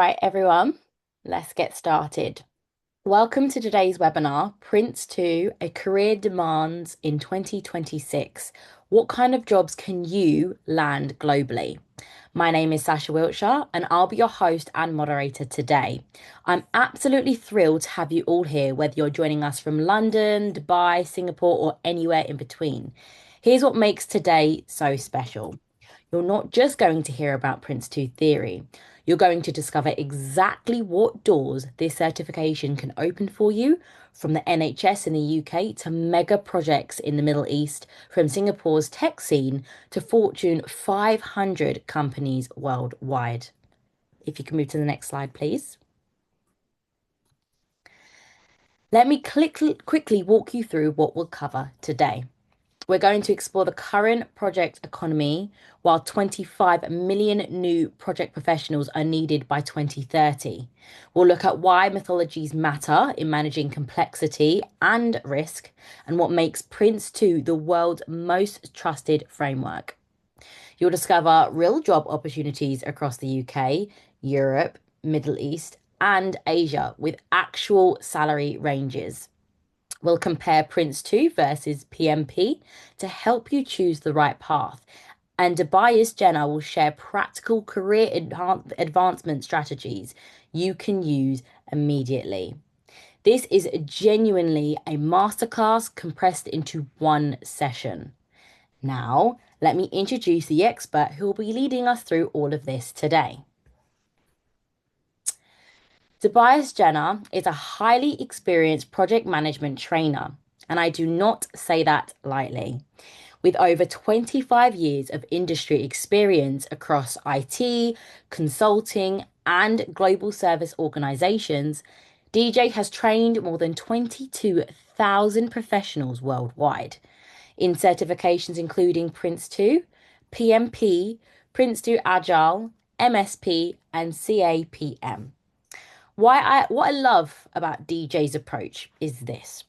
Right, everyone, let's get started. Welcome to today's webinar, PRINCE2, a career demands in 2026. What kind of jobs can you land globally? My name is Sasha Wiltshire, and I'll be your host and moderator today. I'm absolutely thrilled to have you all here, whether you're joining us from London, Dubai, Singapore, or anywhere in between. Here's what makes today so special. You're not just going to hear about PRINCE2 theory. You're going to discover exactly what doors this certification can open for you, from the NHS in the UK to mega projects in the Middle East, from Singapore's tech scene to Fortune 500 companies worldwide. If you can move to the next slide, please. Let me quickly walk you through what we'll cover today. We're going to explore the current project economy, while 25 million new project professionals are needed by 2030. We'll look at why methodologies matter in managing complexity and risk, and what makes PRINCE2 the world's most trusted framework. You'll discover real job opportunities across the UK, Europe, Middle East, and Asia with actual salary ranges. We'll compare PRINCE2 versus PMP to help you choose the right path. And Debashis Jena will share practical career advancement strategies you can use immediately. This is genuinely a masterclass compressed into one session. Now, let me introduce the expert who will be leading us through all of this today. Debashis Jena is a highly experienced project management trainer, and I do not say that lightly. With over 25 years of industry experience across IT, consulting, and global service organizations, DJ has trained more than 22,000 professionals worldwide in certifications including PRINCE2, PMP, PRINCE2 Agile, MSP, and CAPM. What I love about DJ's approach is this.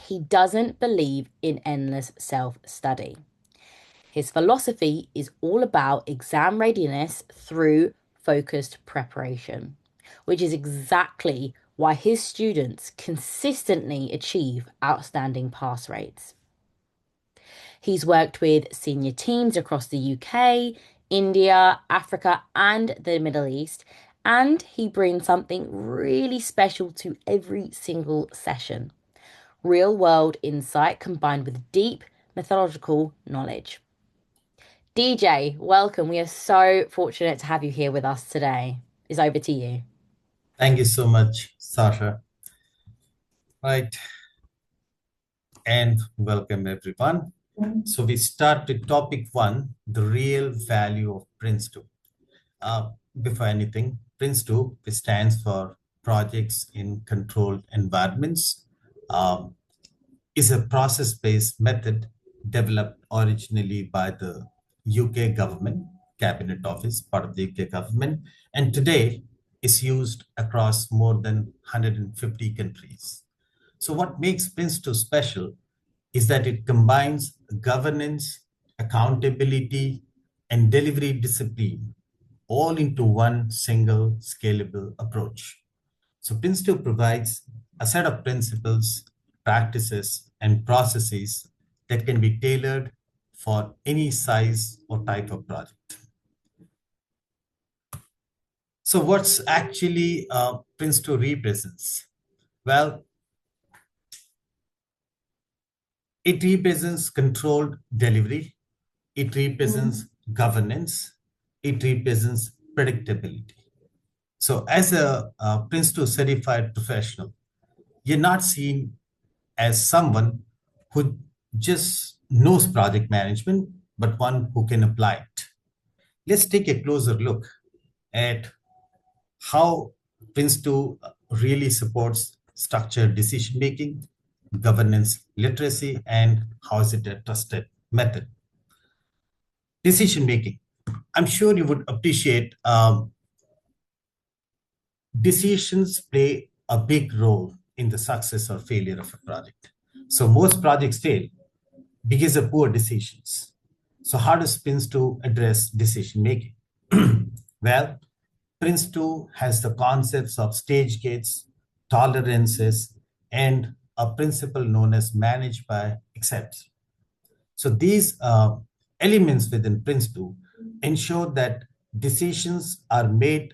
He doesn't believe in endless self-study. His philosophy is all about exam readiness through focused preparation, which is exactly why his students consistently achieve outstanding pass rates. He's worked with senior teams across the UK, India, Africa, and the Middle East, and he brings something really special to every single session. Real world insight combined with deep methodological knowledge. DJ, welcome. We are so fortunate to have you here with us today. It's over to you. Thank you so much, Sasha. Right, and welcome everyone. So we start with topic one, the real value of PRINCE2. Before anything, PRINCE2 stands for Projects in Controlled Environments, is a process-based method developed originally by the UK government, Cabinet Office, part of the UK government, and today is used across more than 150 countries. So what makes PRINCE2 special is that it combines governance, accountability, and delivery discipline all into one single scalable approach. So PRINCE2 provides a set of principles, practices, and processes that can be tailored for any size or type of project. So what's actually PRINCE2 represents? Well, it represents controlled delivery, it represents governance, it represents predictability. So as a PRINCE2 certified professional, you're not seen as someone who just knows project management, but one who can apply it. Let's take a closer look at how PRINCE2 really supports structured decision-making, governance literacy, and how is it a trusted method. Decision-making. I'm sure you would appreciate decisions play a big role in the success or failure of a project. So most projects fail because of poor decisions. So how does PRINCE2 address decision making? Well, PRINCE2 has the concepts of stage gates, tolerances, and a principle known as manage by exception. So these elements within PRINCE2 ensure that decisions are made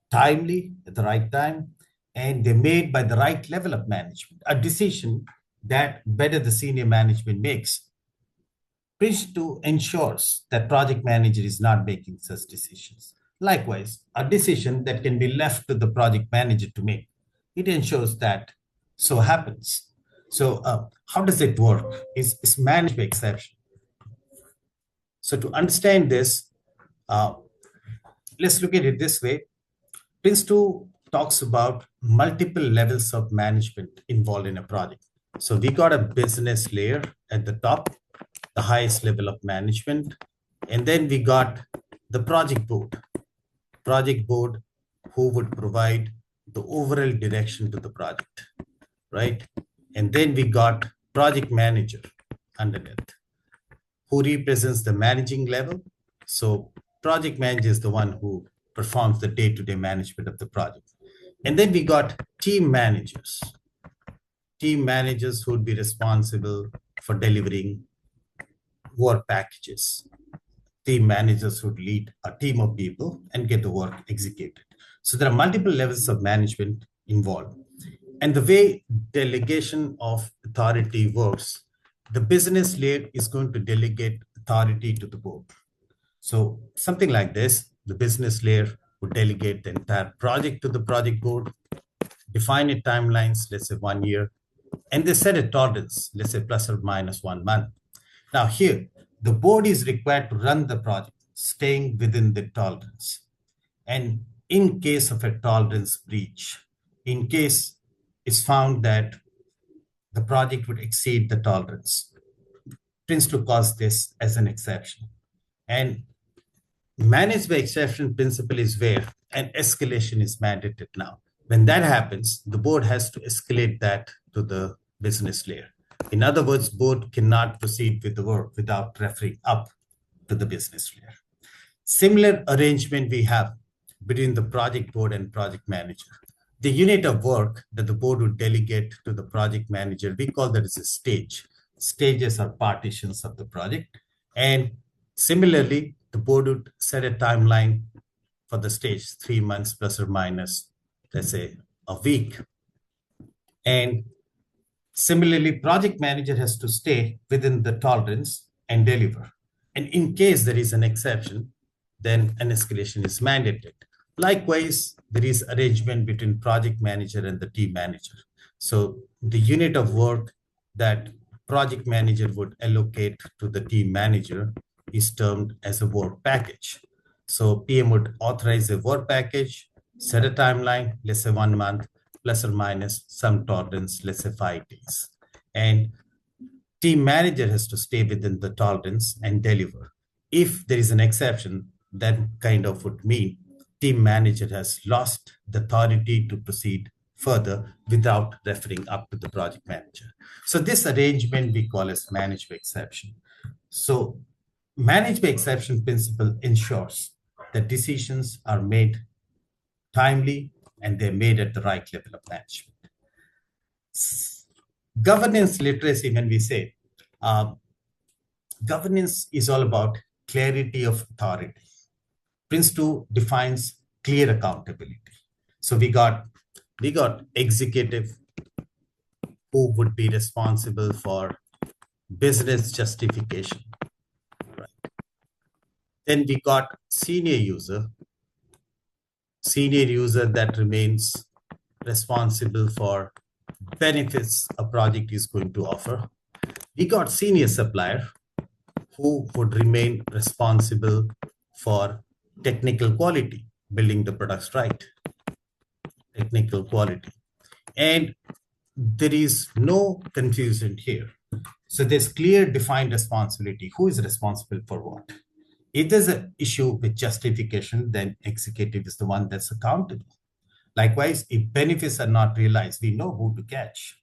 timely at the right time and they're made by the right level of management. A decision that better the senior management makes. PRINCE2 ensures that project manager is not making such decisions. Likewise, a decision that can be left to the project manager to make. It ensures that so happens. So how does it work? It's managed by exception. So to understand this, let's look at it this way. PRINCE2 talks about multiple levels of management involved in a project. So we got a business layer at the top, the highest level of management. And then we got the project board who would provide the overall direction to the project, right? And then we got project manager underneath, who represents the managing level. So project manager is the one who performs the day-to-day management of the project. And then we got team managers who would be responsible for delivering work packages. Team managers would lead a team of people and get the work executed. So there are multiple levels of management involved. And the way delegation of authority works, the business layer is going to delegate authority to the board. So something like this, the business layer would delegate the entire project to the project board, define a timelines, let's say 1 year, and they set a tolerance, let's say plus or minus 1 month. Now here, the board is required to run the project, staying within the tolerance. And in case of a tolerance breach, in case it's found that the project would exceed the tolerance, PRINCE2 calls this as an exception. And managed by exception principle is where an escalation is mandated now. When that happens, the board has to escalate that to the business layer. In other words, board cannot proceed with the work without referring up to the business layer. Similar arrangement we have between the project board and project manager. The unit of work that the board would delegate to the project manager, we call that as a stage. Stages are partitions of the project. And similarly, the board would set a timeline for the stage, 3 months plus or minus, let's say, a week. And similarly, project manager has to stay within the tolerance and deliver. And in case there is an exception, then an escalation is mandated. Likewise, there is arrangement between project manager and the team manager. So the unit of work that project manager would allocate to the team manager is termed as a work package. So PM would authorize a work package, set a timeline, let's say 1 month, plus or minus some tolerance, let's say 5 days. And team manager has to stay within the tolerance and deliver. If there is an exception, that kind of would mean team manager has lost the authority to proceed further without referring up to the project manager. So this arrangement we call as managed by exception. So managed by exception principle ensures that decisions are made timely and they're made at the right level of management. Governance literacy, when we say, governance is all about clarity of authority. PRINCE2 defines clear accountability. So we got executive who would be responsible for business justification. Right. Then we got senior user that remains responsible for benefits a project is going to offer. We got senior supplier who would remain responsible for technical quality, building the products right, technical quality. And there is no confusion here. So there's clear defined responsibility. Who is responsible for what? If there's an issue with justification, then executive is the one that's accountable. Likewise, if benefits are not realized, we know who to catch.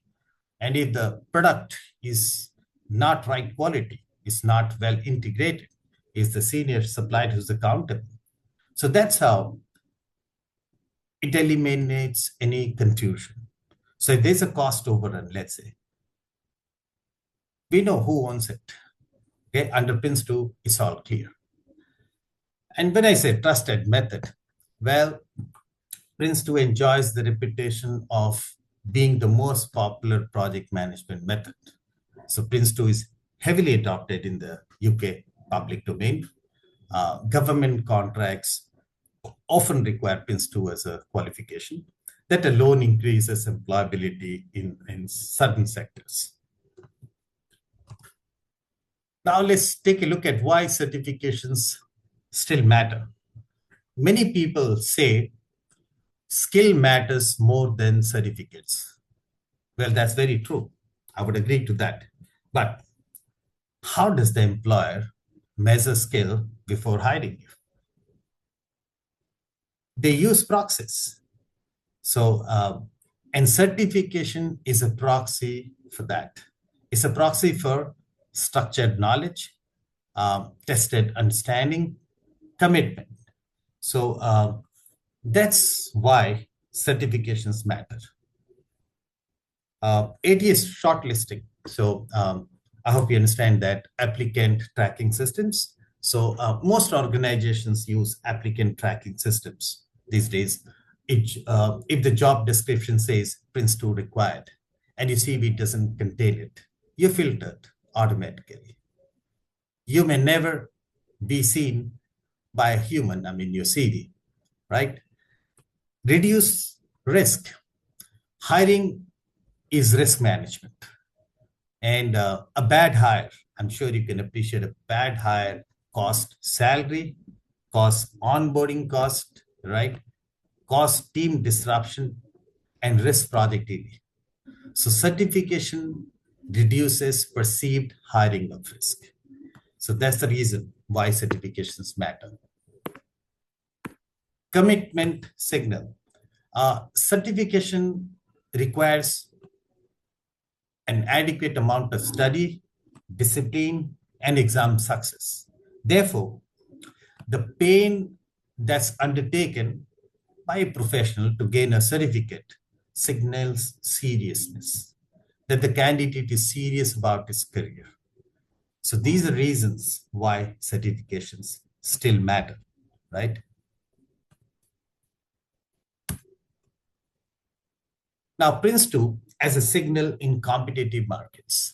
And if the product is not right quality, is not well integrated, is the senior supplier who's accountable. So that's how it eliminates any confusion. So if there's a cost overrun, let's say, we know who owns it. Okay, under PRINCE2, it's all clear. And when I say trusted method, well, PRINCE2 enjoys the reputation of being the most popular project management method. So PRINCE2 is heavily adopted in the UK public domain. Government contracts often require PRINCE2 as a qualification. That alone increases employability in certain sectors. Now let's take a look at why certifications still matter. Many people say skill matters more than certificates. Well, that's very true. I would agree to that. But how does the employer measure skill before hiring you? They use proxies. So, and certification is a proxy for that. It's a proxy for structured knowledge, tested understanding, commitment. So that's why certifications matter. ATS shortlisting. So I hope you understand that applicant tracking systems. So most organizations use applicant tracking systems these days. If the job description says PRINCE2 required and your CV doesn't contain it, you're filtered automatically. You may never be seen by a human, I mean your CV, right? Reduce risk. Hiring is risk management. And a bad hire, I'm sure you can appreciate a bad hire cost salary, cost onboarding cost, right? Cost team disruption and risk productivity. So certification reduces perceived hiring of risk. So that's the reason why certifications matter. Commitment signal. Certification requires an adequate amount of study, discipline, and exam success. Therefore, the pain that's undertaken by a professional to gain a certificate signals seriousness, that the candidate is serious about his career. So these are reasons why certifications still matter, right? Now, PRINCE2 as a signal in competitive markets.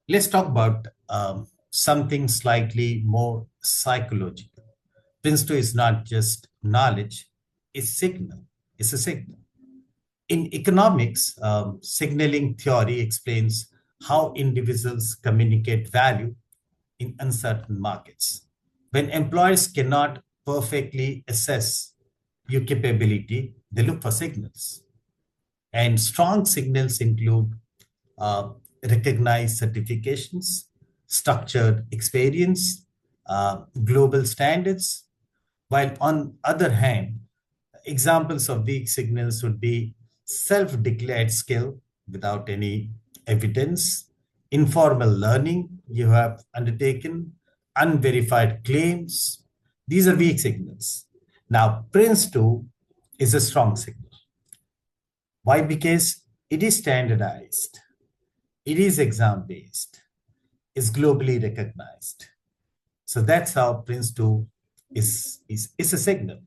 Let's talk about something slightly more psychological. PRINCE2 is not just knowledge, it's signal. It's a signal. In economics, signaling theory explains how individuals communicate value in uncertain markets. When employers cannot perfectly assess your capability, they look for signals. And strong signals include recognized certifications, structured experience, global standards. While on other hand, examples of weak signals would be self-declared skill without any evidence, informal learning you have undertaken, unverified claims. These are weak signals. Now, PRINCE2 is a strong signal. Why? Because it is standardized, it is exam-based, is globally recognized. So that's how PRINCE2 is a signal.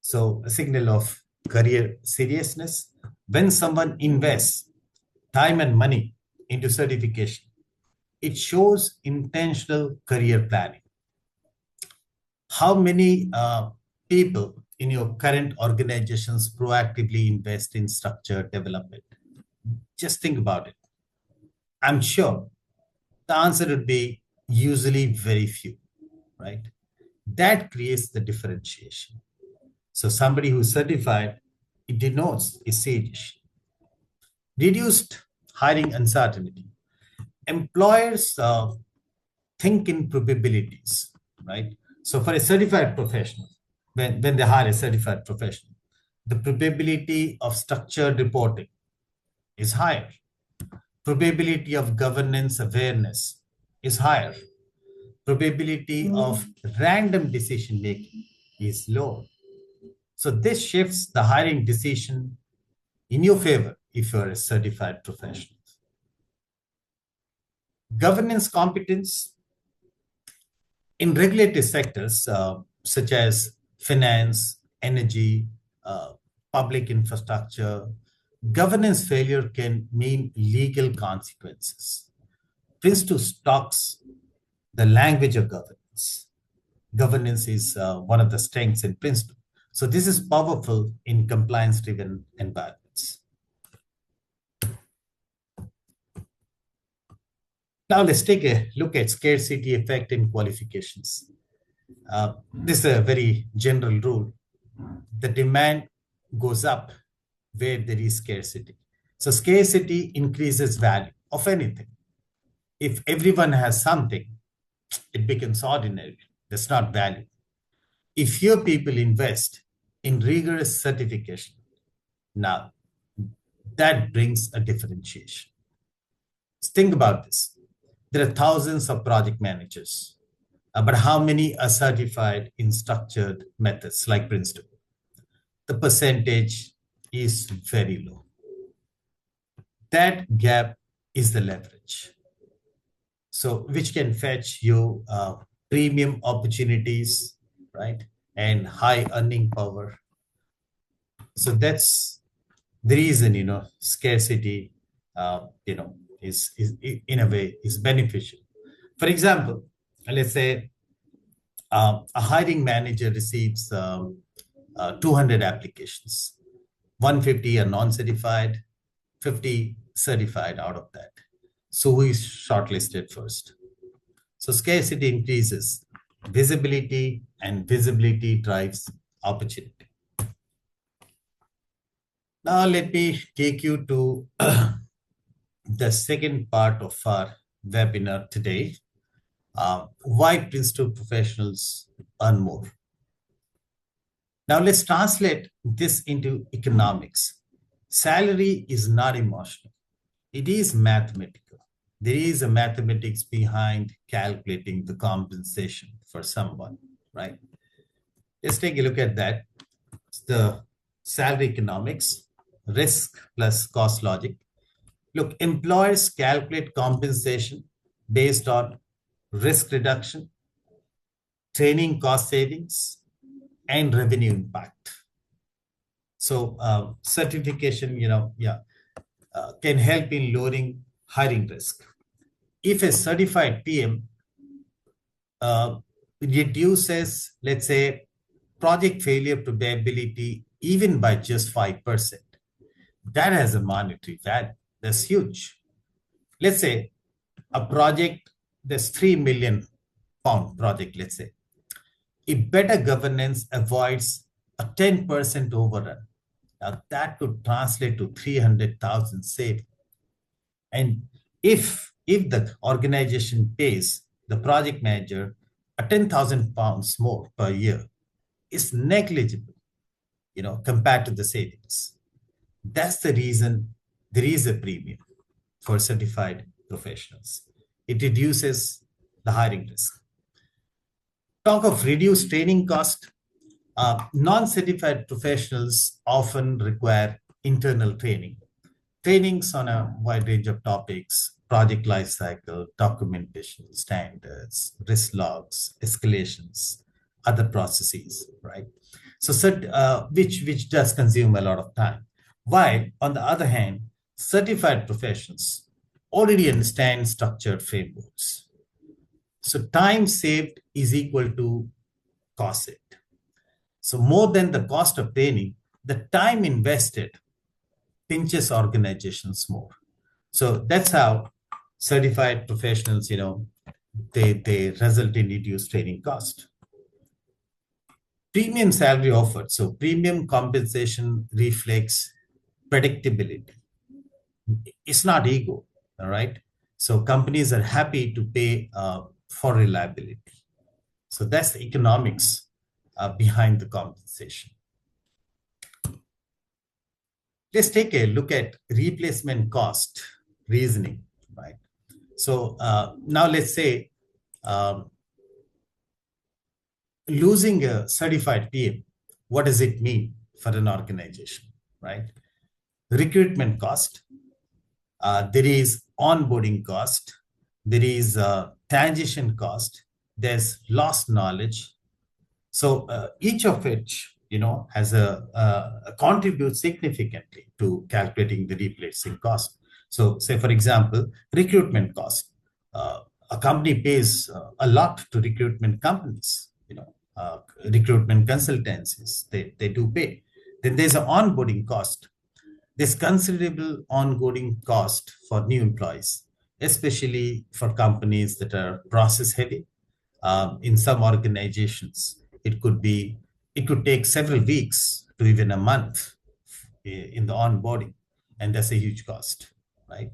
So a signal of career seriousness. When someone invests time and money into certification, it shows intentional career planning. How many people in your current organizations proactively invest in structured development? Just think about it. I'm sure the answer would be usually very few, right? That creates the differentiation. So somebody who's certified, it denotes is serious. Reduced hiring uncertainty. Employers think in probabilities, right? So for a certified professional, when they hire a certified professional, the probability of structured reporting is higher. Probability of governance awareness is higher. Probability of random decision making is lower. So this shifts the hiring decision in your favor if you're a certified professional. Governance competence in regulated sectors such as finance, energy, uh, public infrastructure, governance failure can mean legal consequences. PRINCE2 talks the language of governance. Governance is one of the strengths in PRINCE2. So this is powerful in compliance-driven environments. Now let's take a look at scarcity effect in qualifications. This is a very general rule. The demand goes up where there is scarcity. So scarcity increases value of anything. If everyone has something, it becomes ordinary. That's not value. If your people invest in rigorous certification, now that brings a differentiation. Think about this. There are thousands of project managers, but how many are certified in structured methods like PRINCE2? The percentage is very low. That gap is the leverage. So which can fetch you premium opportunities, right? And high earning power. So that's the reason, scarcity, is in a way is beneficial. For example, let's say a hiring manager receives 200 applications, 150 are non-certified, 50 certified out of that. So who is shortlisted first? So scarcity increases visibility, and visibility drives opportunity. Now let me take you to the second part of our webinar today, why PRINCE2 professionals earn more. Now let's translate this into economics. Salary is not emotional. It is mathematical. There is a mathematics behind calculating the compensation for someone, right? Let's take a look at that. It's the salary economics, risk plus cost logic. Look, employers calculate compensation based on risk reduction, training cost savings, and revenue impact. So certification, can help in lowering hiring risk. If a certified PM reduces, let's say, project failure probability even by just 5%, that has a monetary value. That's huge. Let's say a project, there's £3 million project, let's say. If better governance avoids a 10% overrun, now that could translate to 300,000 saved. And if the organization pays the project manager a £10,000 more per year, it's negligible, compared to the savings. That's the reason there is a premium for certified professionals. It reduces the hiring risk. Talk of reduced training cost. Non-certified professionals often require internal training. Trainings on a wide range of topics, project lifecycle, documentation, standards, risk logs, escalations, other processes, right? So which does consume a lot of time. While, on the other hand, certified professionals already understand structured frameworks. So time saved is equal to cost saved. So more than the cost of training, the time invested pinches organizations more. So that's how certified professionals, they result in reduced training cost. Premium salary offered. So premium compensation reflects predictability. It's not ego, all right? So companies are happy to pay for reliability. So that's the economics behind the compensation. Let's take a look at replacement cost reasoning, right? So now let's say losing a certified PM what does it mean for an organization, right? Recruitment cost, there is onboarding cost, there is transition cost, there's lost knowledge. So each of which, has contributes significantly to calculating the replacing cost. So say, for example, recruitment cost. A company pays a lot to recruitment companies, recruitment consultancies, they do pay. Then there's an onboarding cost. There's considerable onboarding cost for new employees, especially for companies that are process heavy. In some organizations, it could take several weeks to even a month in the onboarding, and that's a huge cost, right?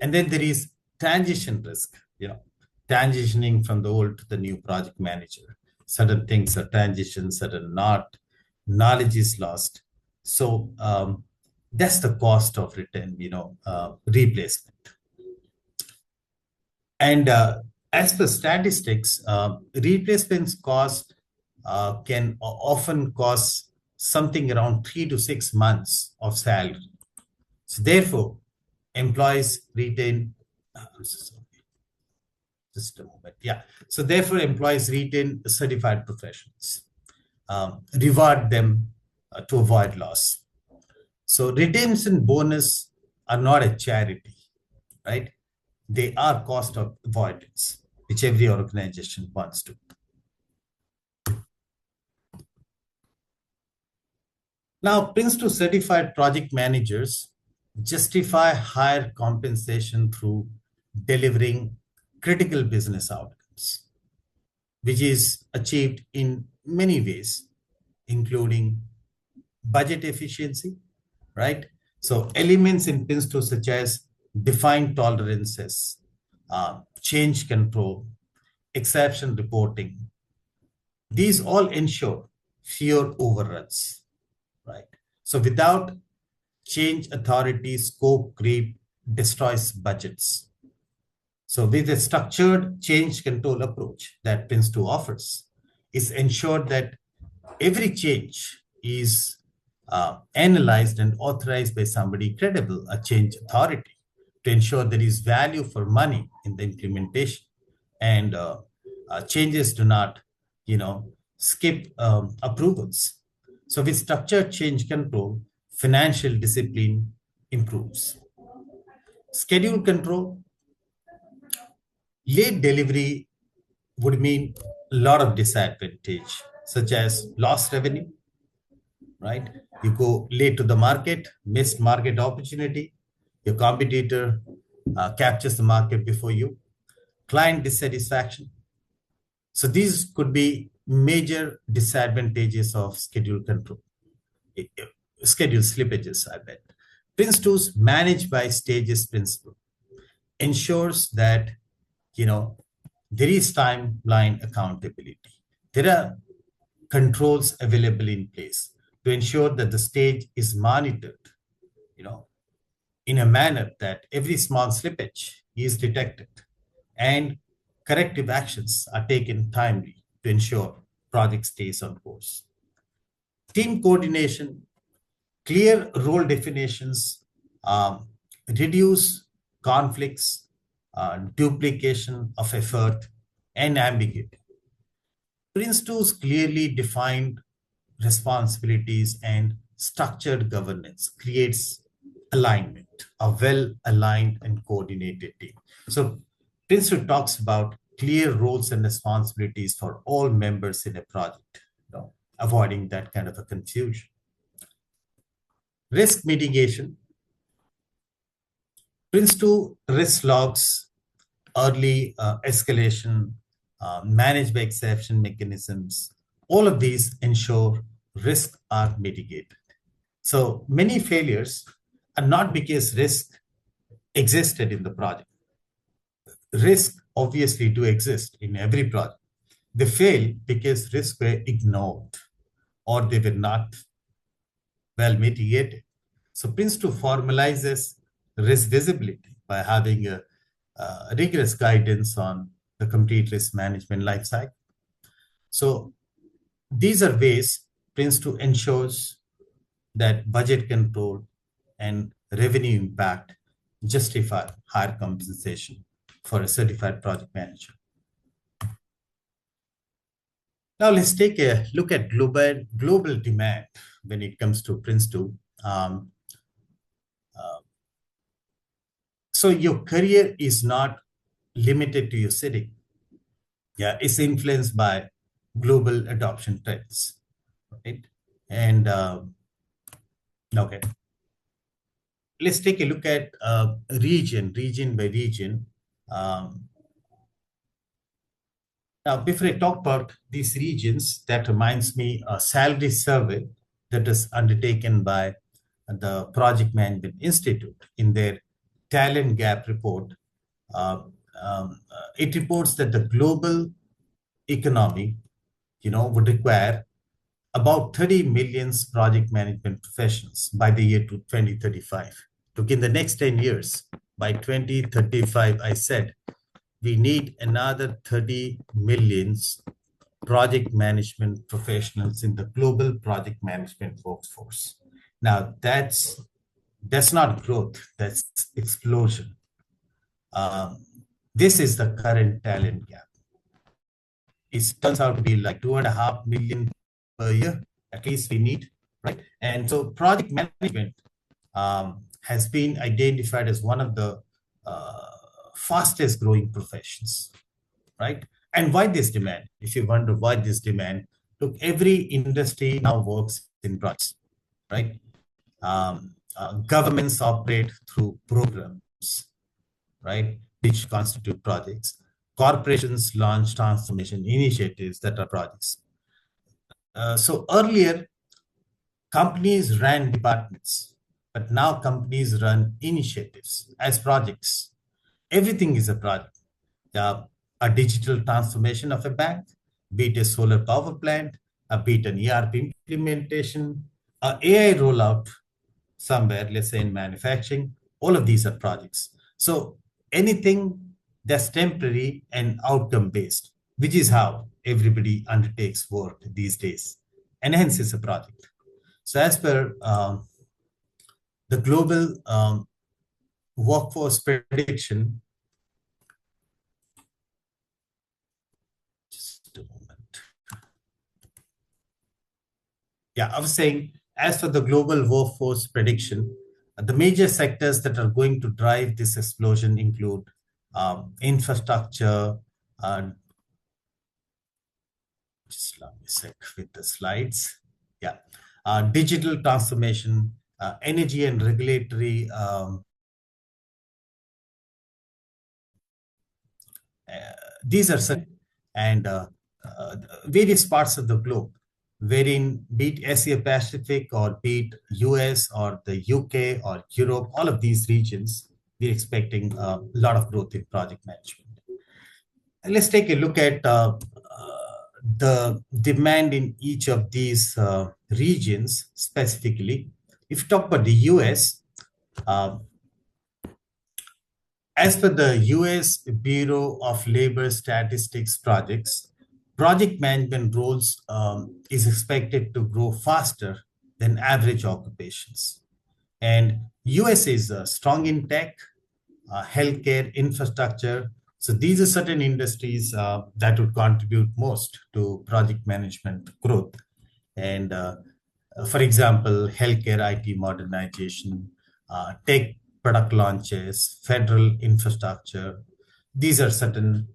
And then there is transition risk, transitioning from the old to the new project manager. Certain things are transition, certain not. Knowledge is lost. So that's the cost of return, replacement. And as per statistics, replacements cost can often cost something around 3 to 6 months of salary. So therefore, employees retain, just a moment, yeah. So therefore, employees retain certified professionals, reward them to avoid loss. So retention bonus are not a charity, right? They are cost of avoidance, which every organization wants to. Now, PRINCE2 certified project managers justify higher compensation through delivering critical business outcomes, which is achieved in many ways, including budget efficiency, right? So elements in PRINCE2 such as defined tolerances, change control, exception reporting, these all ensure fewer overruns, right? So without change, authority, scope creep destroys budgets. So with a structured change control approach that PRINCE2 offers, is ensured that every change is analyzed and authorized by somebody credible, a change authority, to ensure there is value for money in the implementation, and changes do not, skip approvals. So with structured change control, financial discipline improves. Schedule control, late delivery would mean a lot of disadvantage, such as lost revenue, right? You go late to the market, missed market opportunity, your competitor captures the market before you, client dissatisfaction. So these could be major disadvantages of schedule control, schedule slippages, I bet. PRINCE2's managed by stages principle ensures that, there is timeline accountability. There are controls available in place to ensure that the stage is monitored, in a manner that every small slippage is detected and corrective actions are taken timely to ensure project stays on course. Team coordination, clear role definitions, reduce conflicts, duplication of effort, and ambiguity. PRINCE2's clearly defined responsibilities and structured governance creates alignment, a well-aligned and coordinated team. So PRINCE2 talks about clear roles and responsibilities for all members in a project, avoiding that kind of a confusion. Risk mitigation. PRINCE2 risk logs, early escalation, managed by exception mechanisms, all of these ensure risks are mitigated. So many failures are not because risk existed in the project. Risk obviously do exist in every project. They fail because risks were ignored or they were not well mitigated. So PRINCE2 formalizes risk visibility by having a rigorous guidance on the complete risk management lifecycle. So these are ways Prince2 ensures that budget control and revenue impact justify higher compensation for a certified project manager. Now let's take a look at global demand when it comes to Prince2. Um, so your career is not limited to your city. Yeah, it's influenced by global adoption trends, right? And okay, let's take a look at region by region. Um, Now, before I talk about these regions, that reminds me a salary survey that is undertaken by the Project Management Institute in their talent gap report. Uh, it reports that the global economy, would require about 30 million project management professionals by the year 2035. Look, in the next 10 years, by 2035, I said, we need another 30 millions project management professionals in the global project management workforce. Now, that's not growth, that's explosion. This is the current talent gap. It turns out to be like 2.5 million per year, at least we need, right? And so project management has been identified as one of the fastest growing professions, right? And why this demand? If you wonder why this demand, look, every industry now works in projects, right? Governments operate through programs, right, which constitute projects. Corporations launch transformation initiatives that are projects. So earlier, companies ran departments, but now companies run initiatives as projects. Everything is a project. A digital transformation of a bank, be it a solar power plant, be it an ERP implementation, a AI rollout somewhere, let's say in manufacturing, all of these are projects. So anything that's temporary and outcome based, which is how everybody undertakes work these days, and hence it's a project. So as per the global workforce prediction, just a moment. Yeah, I was saying, as for the global workforce prediction, the major sectors that are going to drive this explosion include infrastructure, just let me sec with the slides. Yeah, digital transformation, energy and regulatory these are and various parts of the globe, wherein be it Asia Pacific or be it US or the UK or Europe, all of these regions, we're expecting a lot of growth in project management. And let's take a look at the demand in each of these regions specifically. If you talk about the US, as per the US Bureau of Labor Statistics projects, project management roles is expected to grow faster than average occupations. And US is strong in tech, healthcare, infrastructure. So these are certain industries that would contribute most to project management growth. And for example, healthcare IT modernization, tech product launches, federal infrastructure. These are certain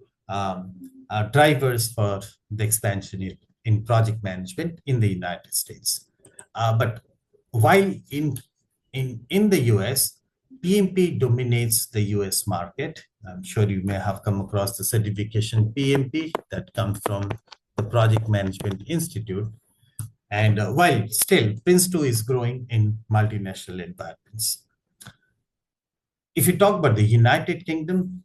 drivers for the expansion in project management in the United States. But while in the US, PMP dominates the US market. I'm sure you may have come across the certification PMP that comes from the Project Management Institute. And while still, Prince2 is growing in multinational environments. If you talk about the United Kingdom,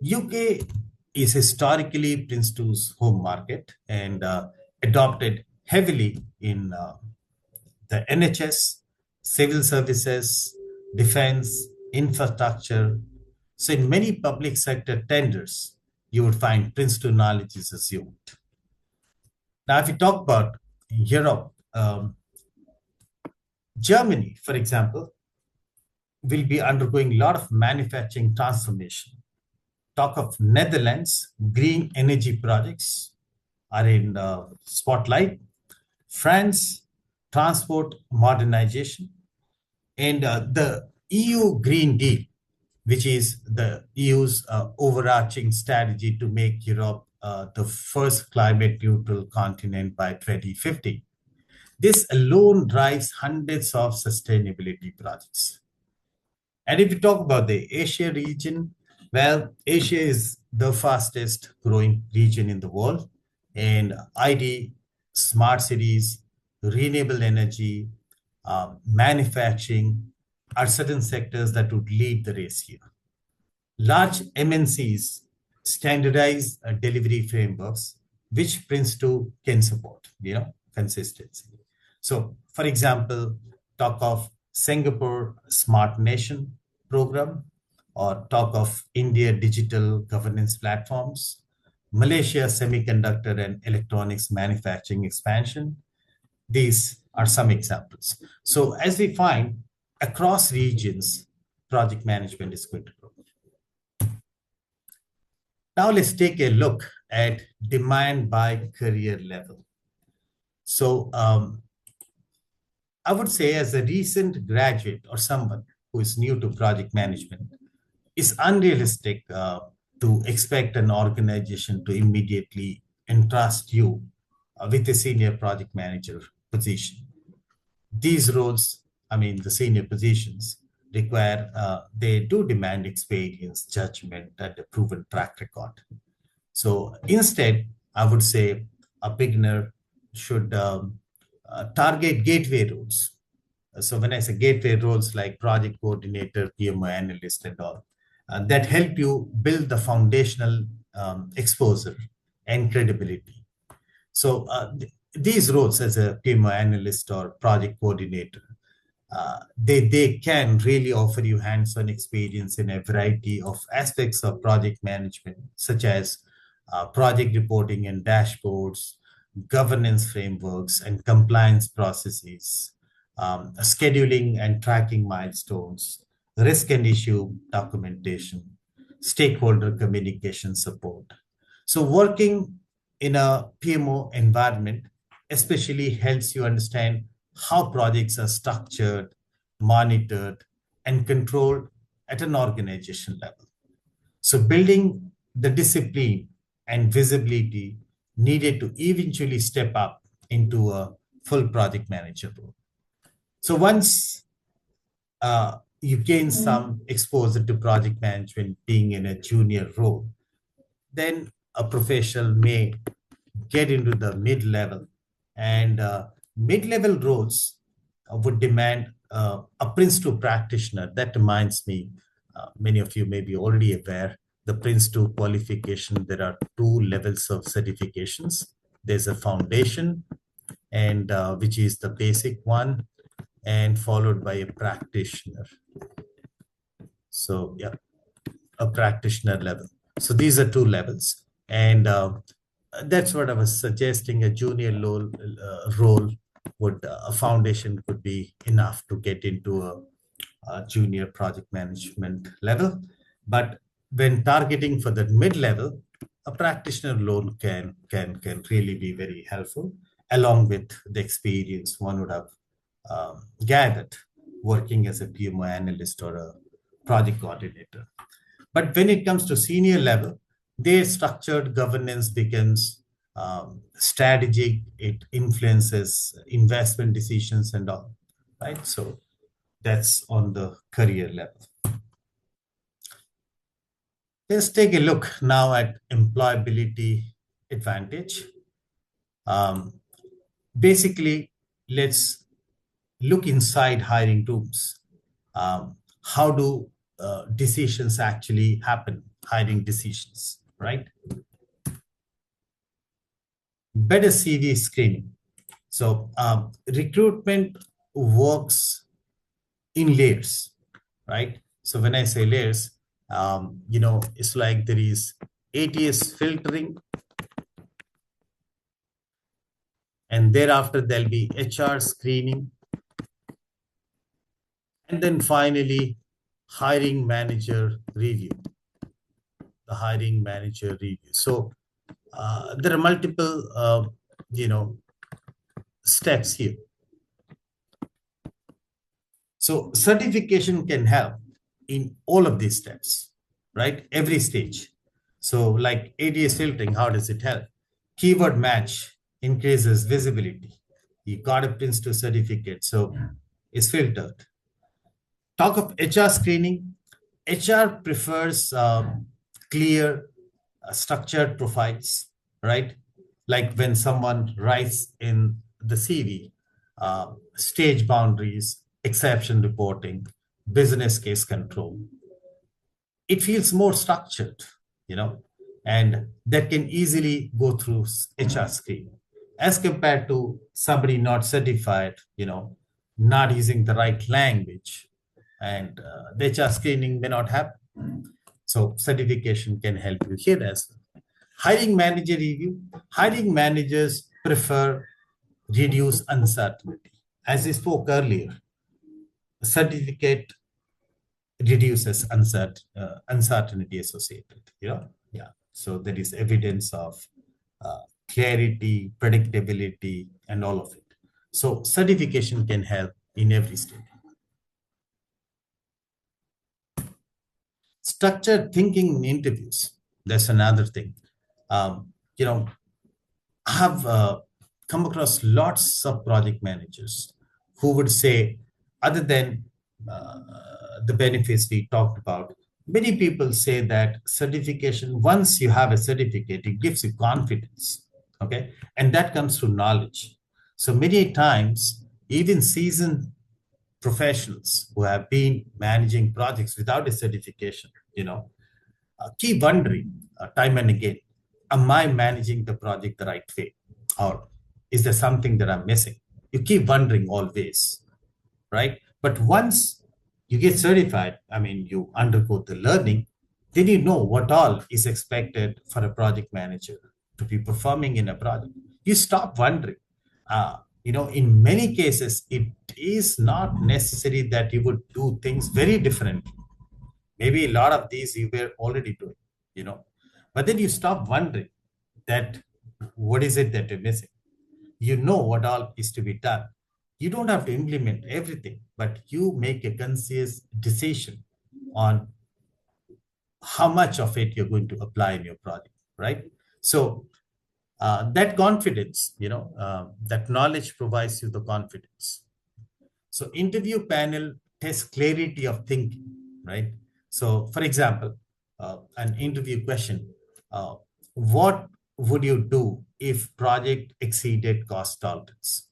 UK is historically Prince2's home market and adopted heavily in the NHS, civil services, defense, infrastructure. So in many public sector tenders, you would find Prince2 knowledge is assumed. Now, if you talk about Europe, Germany, for example, will be undergoing a lot of manufacturing transformation. Talk of Netherlands, green energy projects are in spotlight. France, transport modernization, and the EU Green Deal, which is the EU's overarching strategy to make Europe the first climate neutral continent by 2050. This alone drives hundreds of sustainability projects. And if you talk about the Asia region, well, Asia is the fastest growing region in the world. And ID, smart cities, renewable energy, manufacturing are certain sectors that would lead the race here. Large MNCs standardize delivery frameworks, which Prince2 can support, consistency. So, for example, talk of Singapore Smart Nation program, or talk of India digital governance platforms, Malaysia semiconductor and electronics manufacturing expansion. These are some examples. So as we find across regions, project management is going to grow. Now let's take a look at demand by career level. So I would say, as a recent graduate or someone who is new to project management, it's unrealistic to expect an organization to immediately entrust you with a senior project manager position. These roles, I mean, the senior positions, require, they do demand experience, judgment, and a proven track record. So instead, I would say a beginner should target gateway roles. So when I say gateway roles like project coordinator, PMO analyst, and all, that help you build the foundational exposure and credibility. So these roles as a PMO analyst or project coordinator, they can really offer you hands-on experience in a variety of aspects of project management, such as project reporting and dashboards, governance frameworks and compliance processes, scheduling and tracking milestones, risk and issue documentation, stakeholder communication support. So working in a PMO environment especially helps you understand how projects are structured, monitored, and controlled at an organization level. So building the discipline and visibility needed to eventually step up into a full project manager role. So once you gain some exposure to project management being in a junior role, then a professional may get into the mid-level, and mid-level roles would demand a Prince2 practitioner. That reminds me, many of you may be already aware, the Prince2 qualification, there are two levels of certifications. There's a foundation, and which is the basic one, and followed by a practitioner. So yeah, a practitioner level. So these are two levels. And that's what I was suggesting. A junior role would, a foundation could be enough to get into a junior project management level. But when targeting for the mid-level, a practitioner role can really be very helpful, along with the experience one would have gathered working as a PMO analyst or a project coordinator. But when it comes to senior level, their structured governance becomes strategic. It influences investment decisions and all, right? So that's on the career level. Let's take a look now at employability advantage. Basically, let's look inside hiring rooms. How do decisions actually happen, hiring decisions, right? Better CV screening. So recruitment works in layers, right? So when I say layers, it's like there is ATS filtering, And thereafter, there'll be HR screening. And then finally, hiring manager review, the hiring manager review. So there are multiple, steps here. So certification can help in all of these steps, right? Every stage. So like ATS filtering, how does it help? Keyword match increases visibility. You got a PRINCE2 certificate, so it's filtered. Talk of HR screening. HR prefers clear, structured profiles, right? Like when someone writes in the CV, stage boundaries, exception reporting, business case control. It feels more structured, and that can easily go through HR screen as compared to somebody not certified, not using the right language, and the HR screening may not happen. So certification can help you here as well. Hiring manager review. Hiring managers prefer reduce uncertainty. As I spoke earlier, certificate reduces uncertainty associated. Yeah. So there is evidence of clarity, predictability, and all of it. So certification can help in every stage. Structured thinking in interviews. That's another thing. You know, I have come across lots of project managers who would say, other than the benefits we talked about, many people say that certification, once you have a certificate, it gives you confidence. Okay. And that comes through knowledge. So many times, even seasoned professionals who have been managing projects without a certification, keep wondering time and again, am I managing the project the right way? Or is there something that I'm missing? You keep wondering always, right? But once you get certified, I mean, you undergo the learning, then you know what all is expected for a project manager to be performing in a project. You stop wondering. In many cases, it is not necessary that you would do things very differently. Maybe a lot of these you were already doing, but then you stop wondering that what is it that you're missing. You know what all is to be done. You don't have to implement everything, but you make a conscious decision on how much of it you're going to apply in your project, right? So that confidence, that knowledge provides you the confidence. So interview panel tests clarity of thinking, right? So for example, an interview question, uh, what would you do if project exceeded cost tolerance,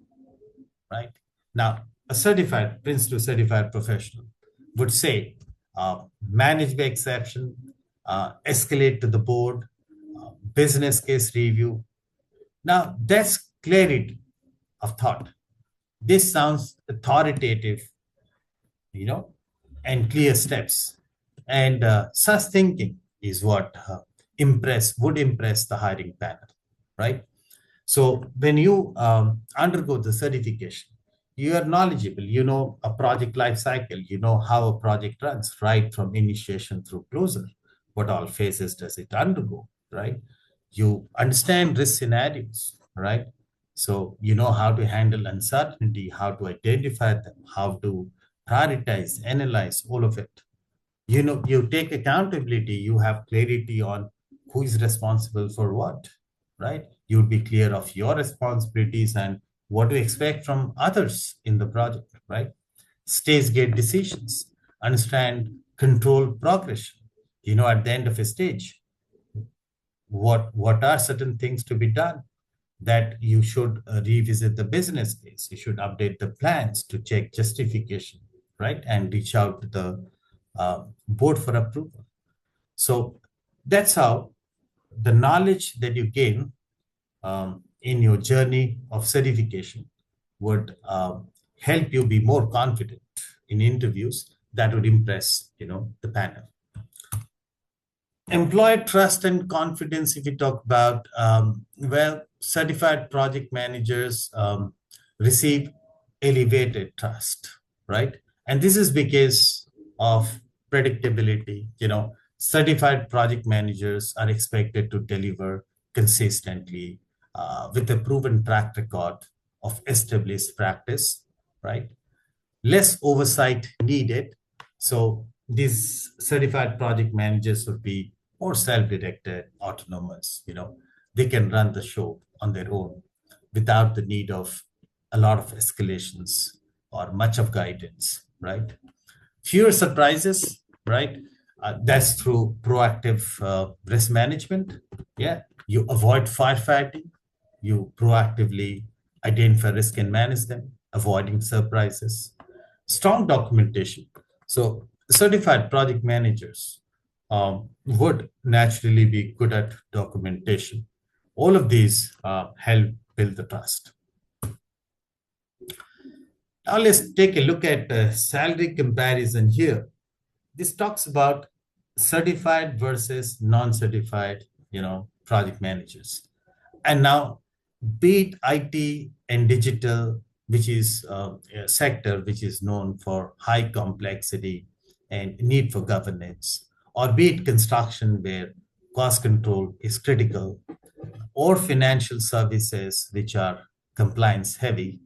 right? Now, a certified, PRINCE2 certified professional would say, manage the exception, escalate to the board, business case review. Now, that's clarity of thought. This sounds authoritative, you know, and clear steps. And such thinking is what would impress the hiring panel, right? So when you undergo the certification, you are knowledgeable, you know a project life cycle, you know how a project runs, right from initiation through closure. What all phases does it undergo, right? You understand risk scenarios, right? So you know how to handle uncertainty, how to identify them, how to prioritize, analyze all of it. You take accountability, you have clarity on who is responsible for what, right? You'd be clear of your responsibilities and what to expect from others in the project, right? Stage gate decisions, understand control progression, at the end of a stage, what are certain things to be done, that you should revisit the business case, you should update the plans to check justification, right? And reach out to the board for approval. So that's how the knowledge that you gain in your journey of certification would help you be more confident in interviews that would impress, the panel. Employee trust and confidence, if we talk about, well, certified project managers receive elevated trust, right? And this is because of predictability. Certified project managers are expected to deliver consistently with a proven track record of established practice, right? Less oversight needed. So these certified project managers would be more self-directed, autonomous. They can run the show on their own without the need of a lot of escalations or much of guidance, right? Fewer surprises, right? That's through proactive risk management. Yeah, you avoid firefighting, you proactively identify risk and manage them, avoiding surprises. Strong documentation. So certified project managers would naturally be good at documentation. All of these help build the trust. Now let's take a look at salary comparison here. This talks about certified versus non-certified, project managers. And now, be it IT and digital, which is a sector which is known for high complexity and need for governance, or be it construction where cost control is critical, or financial services which are compliance heavy,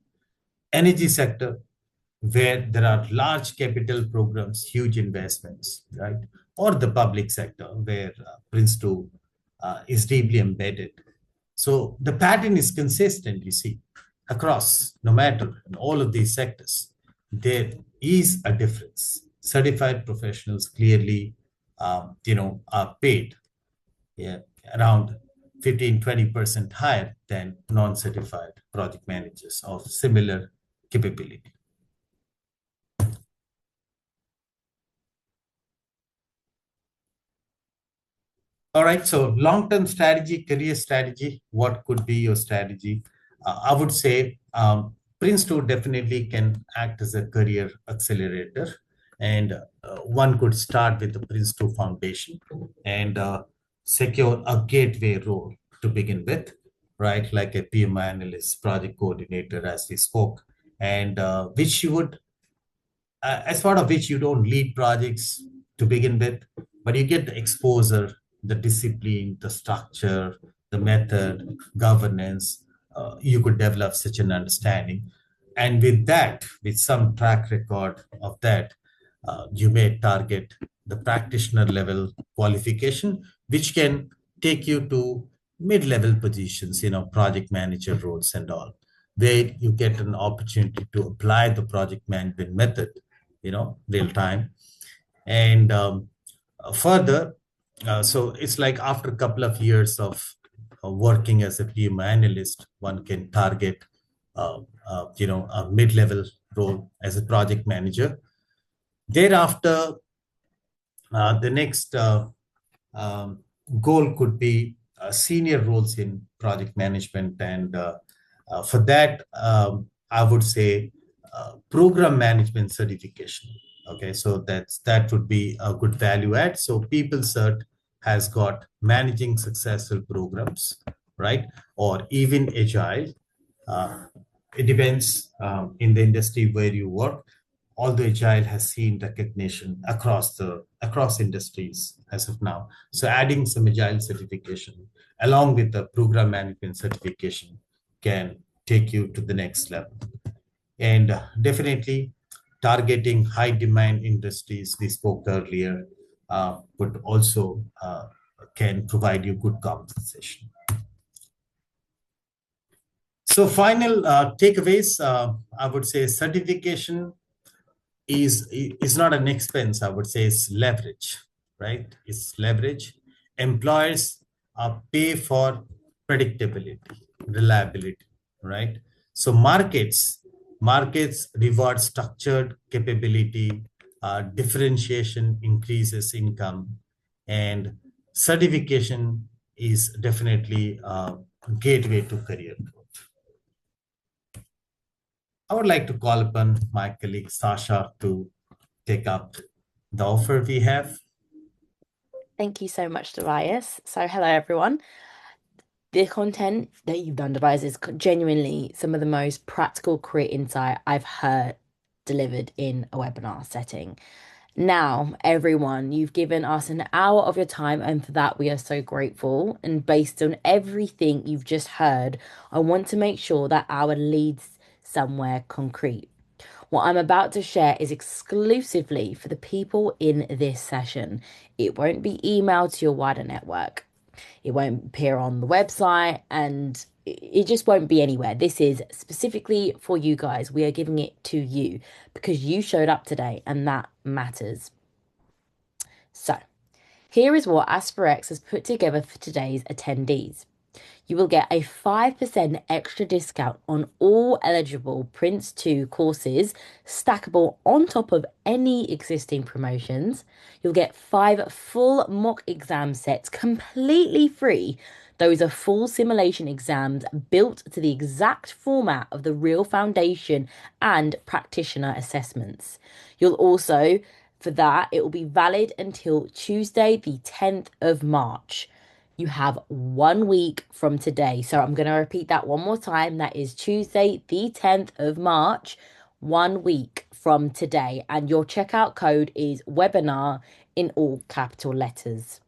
energy sector where there are large capital programs, huge investments, right? Or the public sector where PRINCE2 is deeply embedded. So the pattern is consistent, you see, across, no matter in all of these sectors, there is a difference. Certified professionals clearly, are paid, yeah, around 15-20% higher than non-certified project managers of similar capability. All right, so long-term strategy, career strategy, what could be your strategy? I would say PRINCE2 definitely can act as a career accelerator. And one could start with the PRINCE2 Foundation and secure a gateway role to begin with, right? Like a PMI analyst, project coordinator, as we spoke, and which you would as part of which you don't lead projects to begin with, but you get the exposure, the discipline, the structure, the method, governance. You could develop such an understanding. And with that, with some track record of that, you may target the practitioner level qualification, which can take you to mid-level positions, project manager roles and all, where you get an opportunity to apply the project management method, real time. And further, so it's like after a couple of years of working as a PMI analyst, one can target, a mid-level role as a project manager. Thereafter, the next goal could be senior roles in project management. And for that, I would say program management certification. Okay, so that would be a good value add. So People Cert has got managing successful programs, right? Or even agile. Uh, it depends in the industry where you work. Although agile has seen recognition across industries as of now. So adding some agile certification along with the program management certification can take you to the next level. And definitely targeting high demand industries we spoke earlier would also can provide you good compensation. So final takeaways, I would say certification is not an expense. I would say it's leverage, right? It's leverage. Employers pay for predictability, reliability, right? So markets reward structured capability, differentiation increases income, and certification is definitely a gateway to career growth. I would like to call upon my colleague Sasha to take up the offer we have. Thank you so much, Tobias. So, hello everyone. The content that you've done, Tobias, is genuinely some of the most practical career insight I've heard delivered in a webinar setting. Now, everyone, you've given us an hour of your time, and for that, we are so grateful. And based on everything you've just heard, I want to make sure that our leads somewhere concrete. What I'm about to share is exclusively for the people in this session. It won't be emailed to your wider network. It won't appear on the website and it just won't be anywhere. This is specifically for you guys. We are giving it to you because you showed up today and that matters. So, here is what Aspirex has put together for today's attendees. You will get a 5% extra discount on all eligible PRINCE2 courses, stackable on top of any existing promotions. You'll get 5 full mock exam sets completely free. Those are full simulation exams built to the exact format of the real foundation and practitioner assessments. You'll also, for that, it will be valid until Tuesday, the 10th of March. You have 1 week from today. So I'm going to repeat that one more time. That is Tuesday, the 10th of March, 1 week from today. And your checkout code is webinar in all capital letters.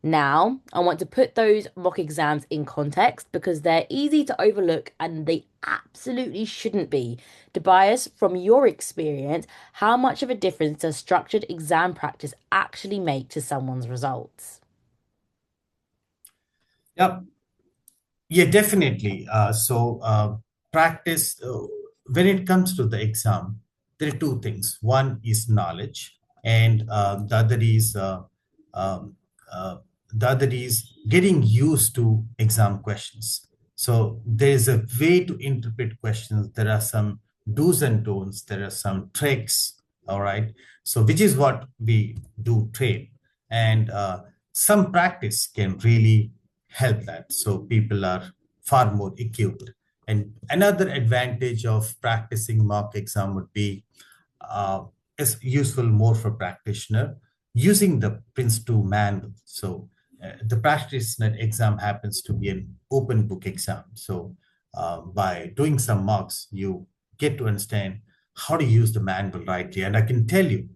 Now, I want to put those mock exams in context because they're easy to overlook and they absolutely shouldn't be. Tobias, from your experience, how much of a difference does structured exam practice actually make to someone's results? Yeah, yeah, definitely. Practice, when it comes to the exam, there are two things. One is knowledge, and um, uh, the other is getting used to exam questions. So there is a way to interpret questions. There are some do's and don'ts. There are some tricks. All right. So which is what we do train, and some practice can really help that. So people are far more equipped. And another advantage of practicing mock exam would be is useful more for practitioner using the Prince2 manual. So the practitioner exam happens to be an open book exam. So by doing some mocks, you get to understand how to use the manual rightly. And I can tell you,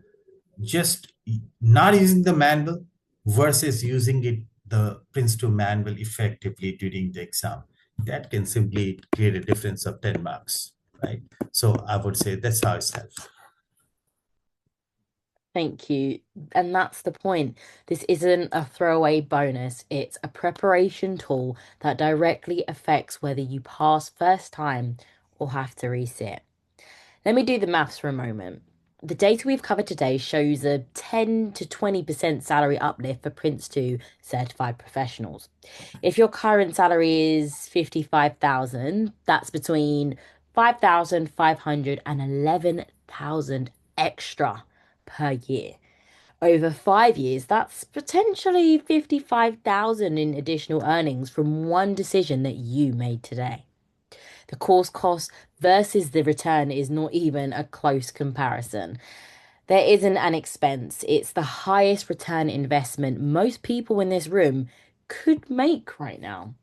just not using the manual versus using it the Prince2 manual effectively during the exam, that can simply create a difference of 10 marks, right? So I would say that's how it's helpful. Thank you. And that's the point. This isn't a throwaway bonus, it's a preparation tool that directly affects whether you pass first time or have to resit. Let me do the maths for a moment. The data we've covered today shows a 10 to 20% salary uplift for Prince2 certified professionals. If your current salary is 55,000, that's between 5,500 and 11,000 extra per year. Over 5 years, that's potentially 55,000 in additional earnings from one decision that you made today. The course cost versus the return is not even a close comparison. There isn't an expense, it's the highest return investment most people in this room could make right now.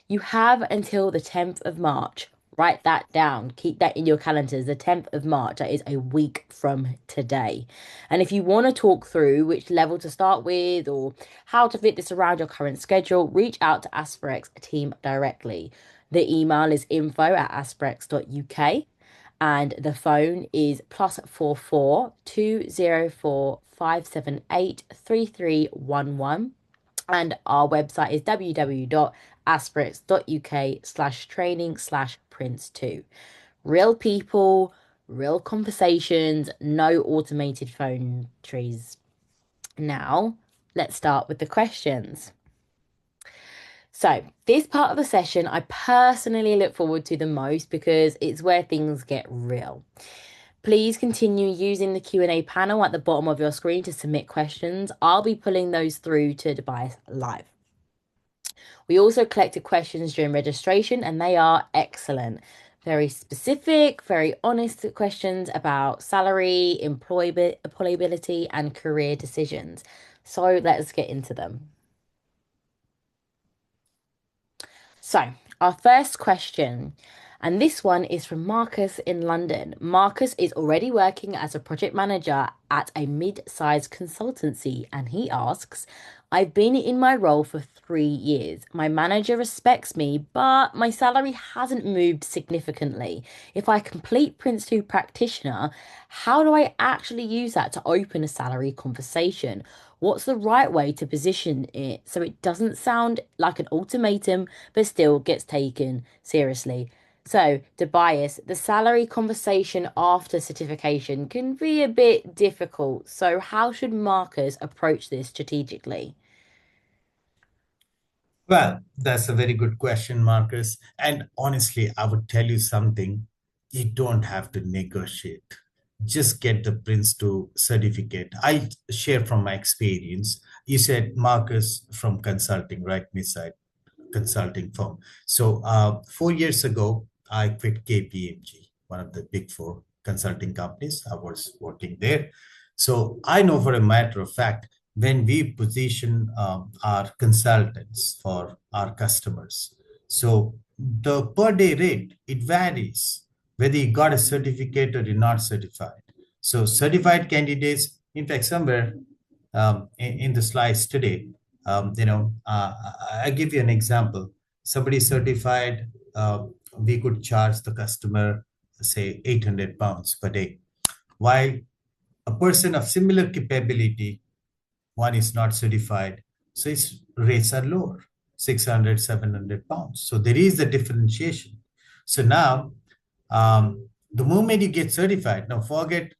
You have until the 10th of March. Write that down. Keep that in your calendars. The 10th of March. That is a week from today. And if you want to talk through which level to start with or how to fit this around your current schedule, reach out to Aspirex team directly. The email is info@aspirex.uk and the phone is +44 204 578 3311 and our website is www.aspirix.uk/training/prince2. Real people, real conversations, no automated phone trees. Now, let's start with the questions. So, this part of the session I personally look forward to the most because it's where things get real. Please continue using the Q&A panel at the bottom of your screen to submit questions. I'll be pulling those through to Dubai Live. We also collected questions during registration and they are excellent. Very specific, very honest questions about salary, employability, and career decisions. So let's get into them. So, our first question, and this one is from Marcus in London. Marcus is already working as a project manager at a mid-sized consultancy, and he asks, I've been in my role for 3 years. My manager respects me, but my salary hasn't moved significantly. If I complete Prince2 practitioner, how do I actually use that to open a salary conversation? What's the right way to position it so it doesn't sound like an ultimatum but still gets taken seriously? So, Tobias, the salary conversation after certification can be a bit difficult. So, how should markers approach this strategically? Well, that's a very good question, Marcus. And honestly, I would tell you something. You don't have to negotiate. Just get the Prince2 certificate. I'll share from my experience. You said Marcus from consulting, right? Miss consulting firm. So 4 years ago, I quit KPMG, one of the big four consulting companies. I was working there. So I know for a matter of fact, when we position our consultants for our customers, so the per day rate, it varies whether you got a certificate or you're not certified. So certified candidates, in fact, somewhere in the slides today, I give you an example. Somebody certified, we could charge the customer, say, 800 pounds per day, while a person of similar capability, one is not certified, so its rates are lower, 600, 700 pounds. So there is the differentiation. So now, the moment you get certified, now forget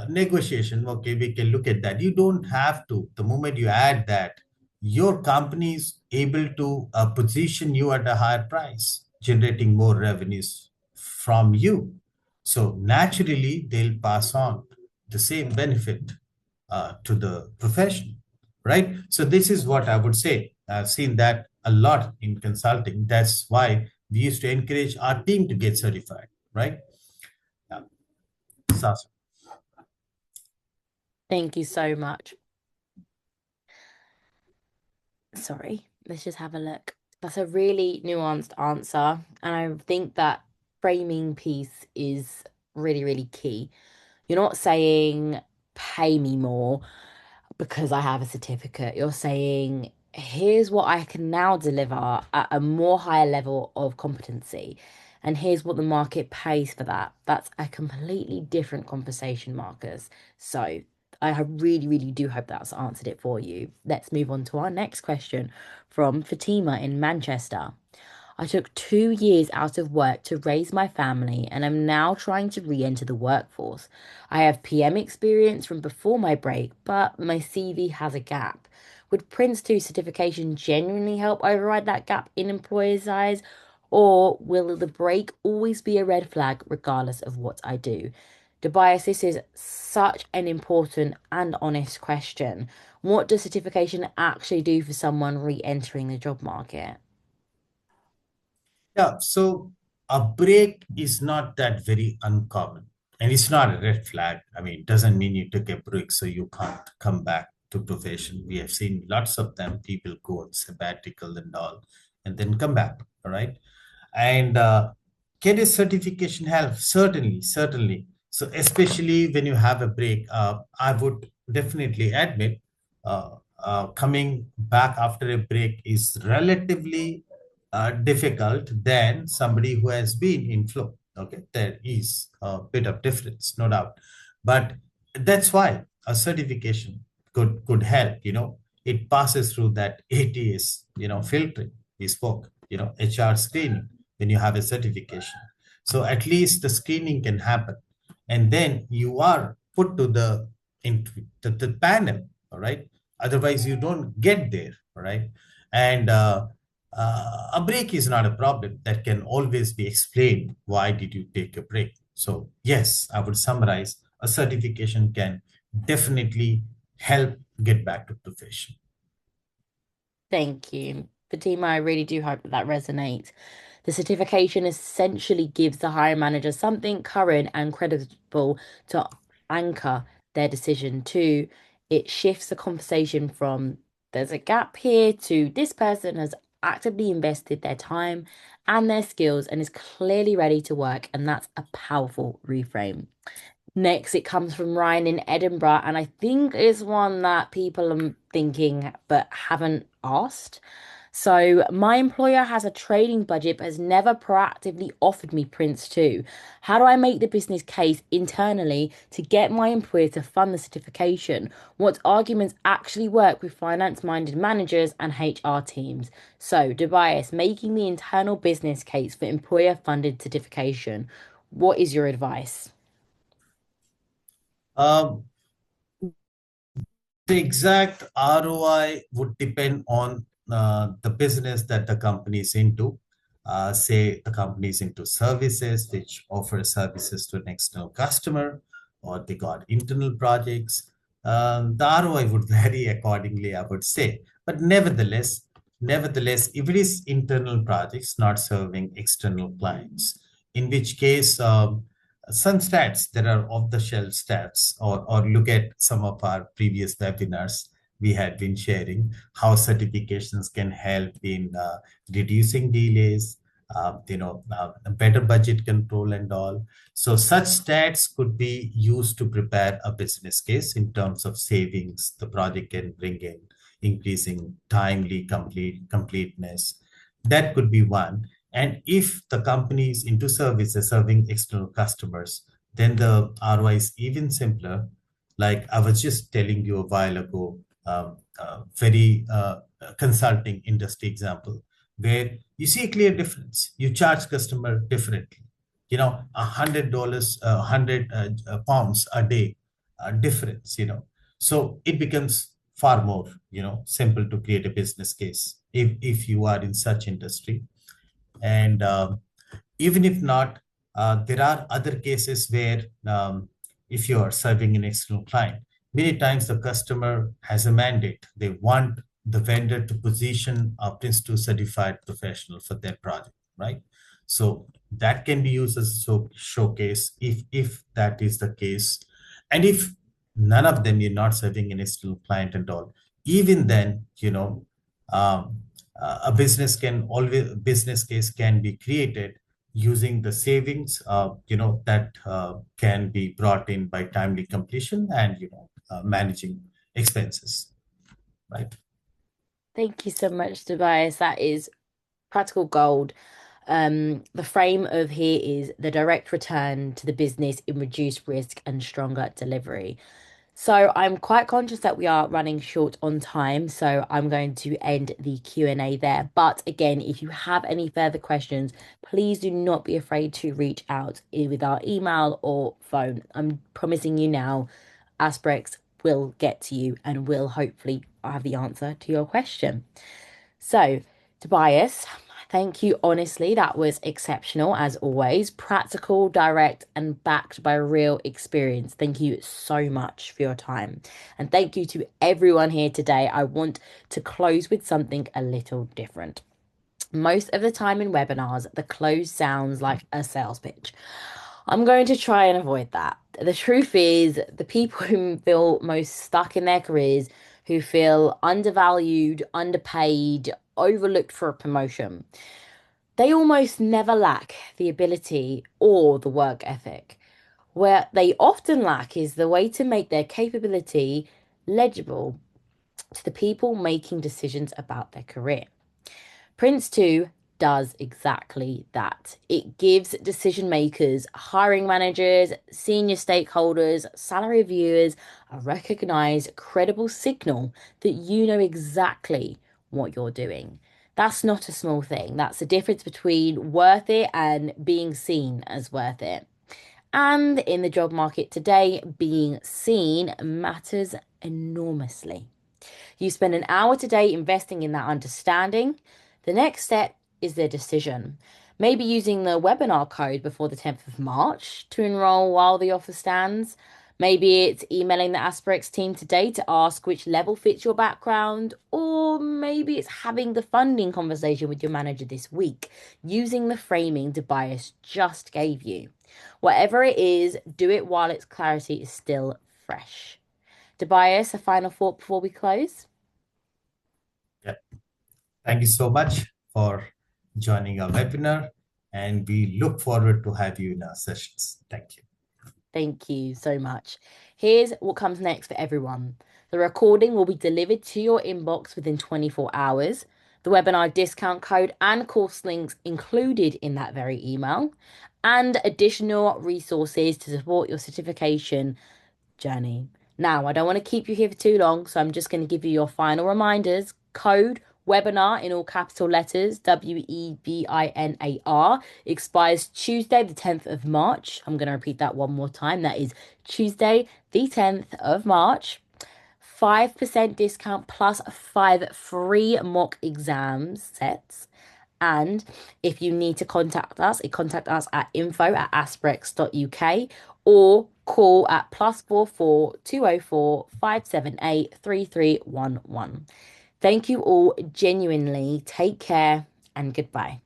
negotiation. Okay, we can look at that. You don't have to. The moment you add that, your company is able to position you at a higher price, generating more revenues from you. So naturally, they'll pass on the same benefit to the profession, right? So this is what I would say. I've seen that a lot in consulting. That's why we used to encourage our team to get certified, right? Yeah. Sas. Thank you so much. Sorry, let's just have a look. That's a really nuanced answer. And I think that framing piece is really, really key. You're not saying pay me more because I have a certificate. You're saying here's what I can now deliver at a more higher level of competency. And here's what the market pays for that. That's a completely different conversation, Marcus. So I really, really do hope that's answered it for you. Let's move on to our next question from Fatima in Manchester. I took 2 years out of work to raise my family and am now trying to re enter the workforce. I have PM experience from before my break, but my CV has a gap. Would Prince2 certification genuinely help override that gap in employers' eyes? Or will the break always be a red flag regardless of what I do? Tobias, this is such an important and honest question. What does certification actually do for someone re entering the job market? Yeah, so a break is not that very uncommon, and it's not a red flag. I mean, it doesn't mean you took a break so you can't come back to profession. We have seen lots of them. People go on sabbatical and all, and then come back. All right. And can a certification help? Certainly, certainly. So especially when you have a break, I would definitely admit coming back after a break is relatively difficult than somebody who has been in flow. Okay, there is a bit of difference, no doubt, but that's why a certification could help. It passes through that ATS, filtering we spoke, HR screening when you have a certification. So at least the screening can happen, and then you are put to the into the panel. All right. Otherwise, you don't get there. All right. And a break is not a problem. That can always be explained. Why did you take a break? So yes, I would summarize: a certification can definitely help get back to profession. Thank you. Fatima, I really do hope that that resonates. The certification essentially gives the hiring manager something current and credible to anchor their decision to. It shifts the conversation from there's a gap here to this person has actively invested their time and their skills and is clearly ready to work. And that's a powerful reframe. Next, it comes from Ryan in Edinburgh, and I think it's one that people are thinking but haven't asked. So, my employer has a trading budget but has never proactively offered me Prince2. How do I make the business case internally to get my employer to fund the certification? What arguments actually work with finance-minded managers and HR teams? So, Tobias, making the internal business case for employer-funded certification. What is your advice? Um, the exact ROI would depend on the business that the company is into. Say the company is into services, which offer services to an external customer, or they got internal projects. The ROI would vary accordingly, I would say. But nevertheless, if it is internal projects not serving external clients, in which case some stats that are off the shelf stats, or look at some of our previous webinars we had been sharing how certifications can help in reducing delays, better budget control and all. So such stats could be used to prepare a business case in terms of savings the project can bring in, increasing timely completeness. That could be one. And if the company is into services serving external customers, then the ROI is even simpler. Like I was just telling you a while ago, very consulting industry example, where you see a clear difference. You charge customer differently. $100, 100 pounds a day difference. So it becomes far more, simple to create a business case if you are in such industry. And even if not, there are other cases where if you are serving an external client, many times the customer has a mandate. They want the vendor to position a Prince2 certified professional for their project, right? So that can be used as a showcase if that is the case. And if none of them, you're not serving an external client at all, even then, um, a business case can be created using the savings that can be brought in by timely completion and managing expenses, right? Thank you so much, Tobias. That is practical gold. The frame of here is the direct return to the business in reduced risk and stronger delivery. So I'm quite conscious that we are running short on time, so I'm going to end the Q&A there. But again, if you have any further questions, please do not be afraid to reach out with our email or phone. I'm promising you now, Aspirex will get to you and will hopefully have the answer to your question. So, Tobias, thank you. Honestly, that was exceptional as always. Practical, direct, and backed by real experience. Thank you so much for your time. And thank you to everyone here today. I want to close with something a little different. Most of the time in webinars, the close sounds like a sales pitch. I'm going to try and avoid that. The truth is, the people who feel most stuck in their careers, who feel undervalued, underpaid, overlooked for a promotion, they almost never lack the ability or the work ethic. Where they often lack is the way to make their capability legible to the people making decisions about their career. Prince2 does exactly that. It gives decision makers, hiring managers, senior stakeholders, salary reviewers a recognized, credible signal that you know exactly what you're doing. That's not a small thing. That's the difference between worth it and being seen as worth it. And in the job market today, being seen matters enormously. You spend an hour today investing in that understanding. The next step is the decision. Maybe using the webinar code before the 10th of March to enroll while the offer stands. Maybe it's emailing the Aspirex team today to ask which level fits your background, or maybe it's having the funding conversation with your manager this week, using the framing Tobias just gave you. Whatever it is, do it while its clarity is still fresh. Tobias, a final thought before we close? Yeah. Thank you so much for joining our webinar, and we look forward to have you in our sessions. Thank you. Thank you so much. Here's what comes next for everyone. The recording will be delivered to your inbox within 24 hours. The webinar discount code and course links included in that very email, and additional resources to support your certification journey. Now, I don't want to keep you here for too long, so I'm just going to give you your final reminders. Code webinar in all capital letters, WEBINAR, expires Tuesday, the 10th of March. I'm going to repeat that one more time. That is Tuesday, the 10th of March. 5% discount plus 5 free mock exams sets. And if you need to contact us at info@aspirex.uk or call at +44 204 578 3311. Thank you all genuinely. Take care and goodbye.